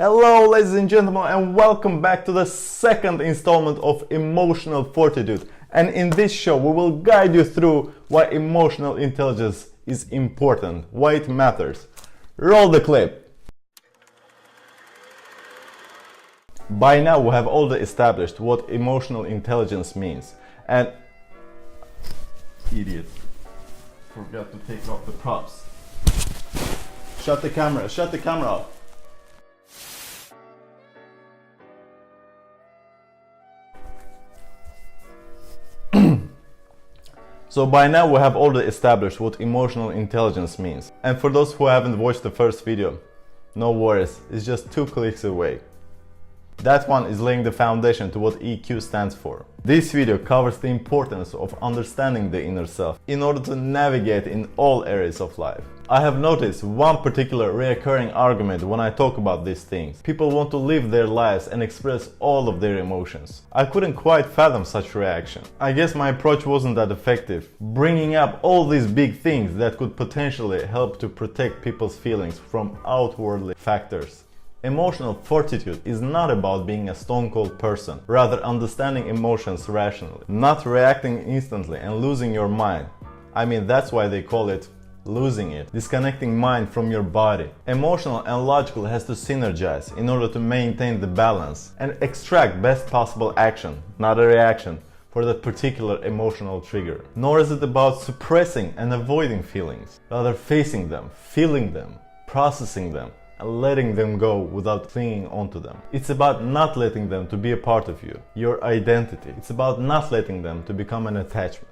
Hello ladies and gentlemen, and welcome back to the second installment of Emotional Fortitude. And in this show we will guide you through why emotional intelligence is important, why it matters. Roll the clip. By now we have already established what emotional intelligence means. And idiot, forgot to take off the props. Shut the camera off. So by now we have already established what emotional intelligence means. And for those who haven't watched the first video, no worries, it's just 2 clicks away. That one is laying the foundation to what EQ stands for. This video covers the importance of understanding the inner self in order to navigate in all areas of life. I have noticed one particular reoccurring argument when I talk about these things. People want to live their lives and express all of their emotions. I couldn't quite fathom such reaction. I guess my approach wasn't that effective, bringing up all these big things that could potentially help to protect people's feelings from outwardly factors. Emotional fortitude is not about being a stone-cold person, rather understanding emotions rationally, not reacting instantly and losing your mind. I mean, that's why they call it losing it, disconnecting mind from your body. Emotional and logical has to synergize in order to maintain the balance and extract best possible action, not a reaction, for that particular emotional trigger. Nor is it about suppressing and avoiding feelings, rather facing them, feeling them, processing them, and letting them go without clinging onto them. It's about not letting them to be a part of you, your identity. It's about not letting them to become an attachment.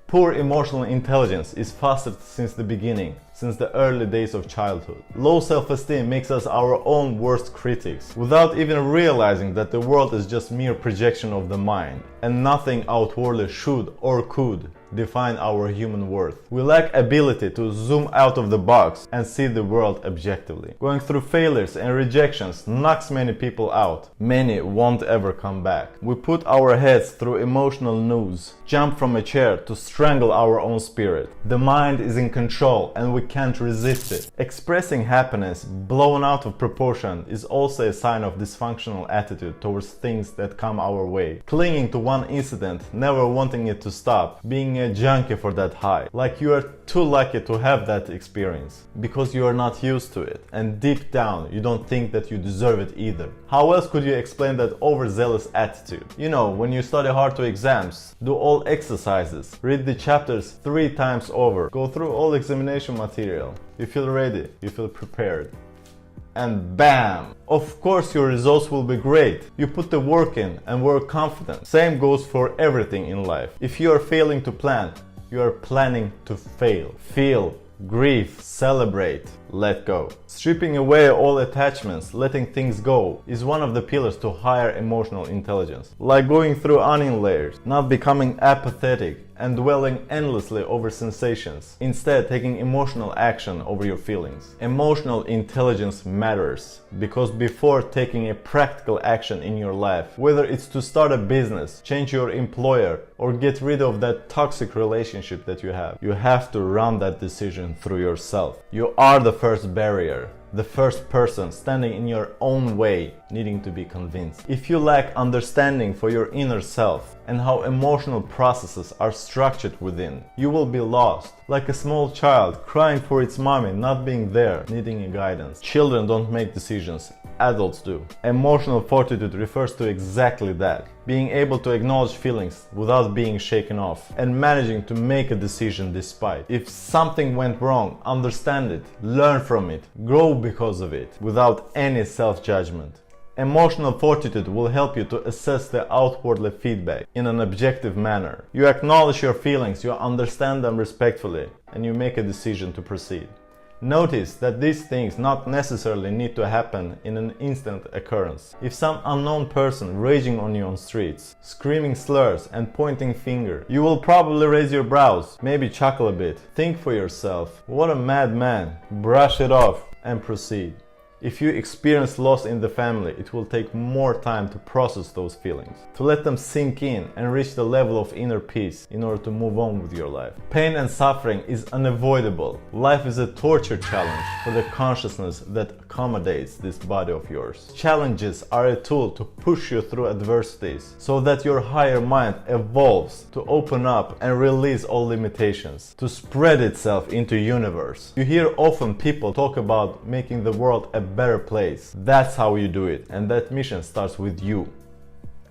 Poor emotional intelligence is fostered since the beginning, since the early days of childhood. Low self-esteem makes us our own worst critics, without even realizing that the world is just mere projection of the mind, and nothing outwardly should or could define our human worth. We lack ability to zoom out of the box and see the world objectively. Going through failures and rejections knocks many people out. Many won't ever come back. We put our heads through emotional noose, jump from a chair to strangle our own spirit. The mind is in control and we can't resist it. Expressing happiness blown out of proportion is also a sign of dysfunctional attitude towards things that come our way. Clinging to one incident, never wanting it to stop, being a junkie for that high, like you are too lucky to have that experience because you are not used to it, and deep down you don't think that you deserve it either. How else could you explain that overzealous attitude? You know, when you study hard to exams, do all exercises, read the chapters 3 times over, go through all examination material, you feel ready, you feel prepared, and bam! Of course your results will be great. You put the work in and were confident. Same goes for everything in life. If you are failing to plan, you are planning to fail. Feel, grieve, celebrate, let go. Stripping away all attachments, letting things go, is one of the pillars to higher emotional intelligence. Like going through onion layers, not becoming apathetic and dwelling endlessly over sensations, instead taking emotional action over your feelings. Emotional intelligence matters because before taking a practical action in your life, whether it's to start a business, change your employer, or get rid of that toxic relationship that you have to run that decision through yourself. You are the first barrier, the first person standing in your own way, needing to be convinced. If you lack understanding for your inner self and how emotional processes are structured within, you will be lost, like a small child crying for its mommy not being there, needing a guidance. Children don't make decisions, adults do. Emotional fortitude refers to exactly that. Being able to acknowledge feelings without being shaken off and managing to make a decision despite. If something went wrong, understand it, learn from it, grow because of it, without any self-judgment. Emotional fortitude will help you to assess the outwardly feedback in an objective manner. You acknowledge your feelings, you understand them respectfully, and you make a decision to proceed. Notice that these things not necessarily need to happen in an instant occurrence. If some unknown person raging on you on streets, screaming slurs and pointing finger, you will probably raise your brows, maybe chuckle a bit, think for yourself, what a madman, brush it off and proceed. If you experience loss in the family, it will take more time to process those feelings, to let them sink in and reach the level of inner peace in order to move on with your life. Pain and suffering is unavoidable. Life is a torture challenge for the consciousness that accommodates this body of yours. Challenges are a tool to push you through adversities so that your higher mind evolves to open up and release all limitations, to spread itself into universe. You hear often people talk about making the world a better place. That's how you do it, and that mission starts with you.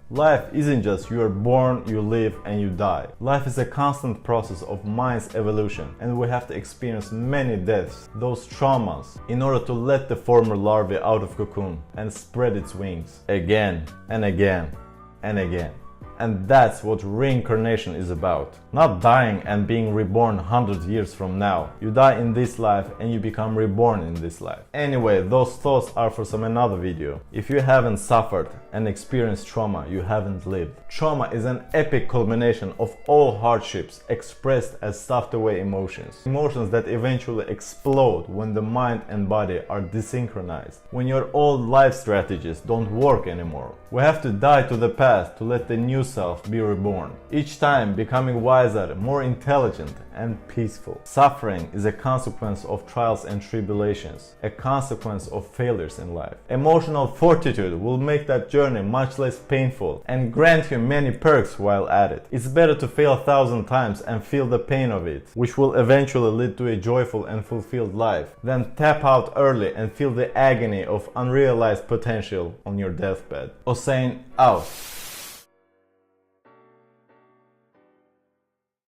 Life isn't just you are born, you live, and you die. Life is a constant process of mind's evolution, and we have to experience many deaths, those traumas, in order to let the former larvae out of cocoon and spread its wings again and again and again. And that's what reincarnation is about. Not dying and being reborn 100 years from now. You die in this life and you become reborn in this life. Anyway, those thoughts are for some another video. If you haven't suffered and experienced trauma, you haven't lived. Trauma is an epic culmination of all hardships expressed as stuffed away emotions. Emotions that eventually explode when the mind and body are desynchronized. When your old life strategies don't work anymore. We have to die to the past to let the new self be reborn. Each time becoming wiser, more intelligent and peaceful. Suffering is a consequence of trials and tribulations, a consequence of failures in life. Emotional fortitude will make that journey much less painful and grant you many perks while at it. It's better to fail 1,000 times and feel the pain of it, which will eventually lead to a joyful and fulfilled life, than tap out early and feel the agony of unrealized potential on your deathbed. Or saying, "Out.